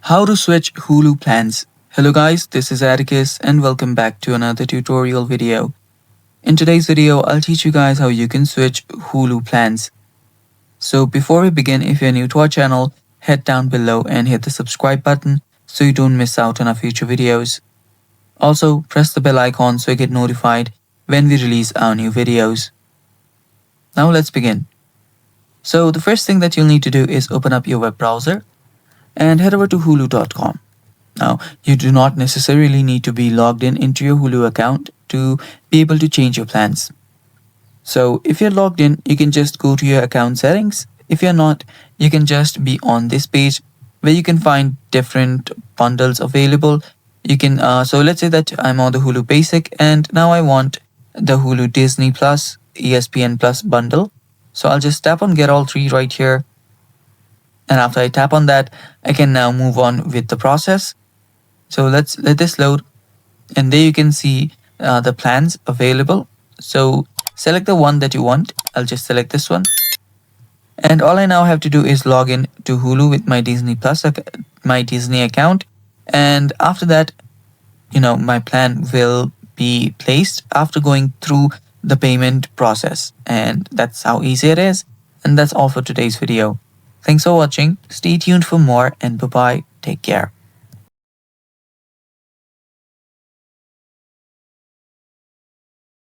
How to switch Hulu plans. Hello guys, this is Atticus and welcome back to another tutorial video. In today's video, I'll teach you guys how you can switch Hulu plans. So before we begin, if you're new to our channel, head down below and hit the subscribe button so you don't miss out on our future videos. Also, press the bell icon so you get notified when we release our new videos. Now let's begin. So the first thing that you'll need to do is open up your web browser and head over to hulu.com. Now, you do not necessarily need to be logged in into your Hulu account to be able to change your plans. So if you're logged in, you can just go to your account settings. If you're not, you can just be on this page where you can find different bundles available. You can so let's say that I'm on the Hulu Basic and now I want the Hulu Disney Plus, ESPN Plus bundle. So I'll just tap on get all three right here. And after I tap on that, I can now move on with the process. So let's let this load. And there you can see the plans available. So select the one that you want. I'll just select this one. And all I now have to do is log in to Hulu with my Disney Plus, my Disney account. And after that, my plan will be placed after going through the payment process. And that's how easy it is. And that's all for today's video. Thanks for watching. Stay tuned for more and bye-bye. Take care.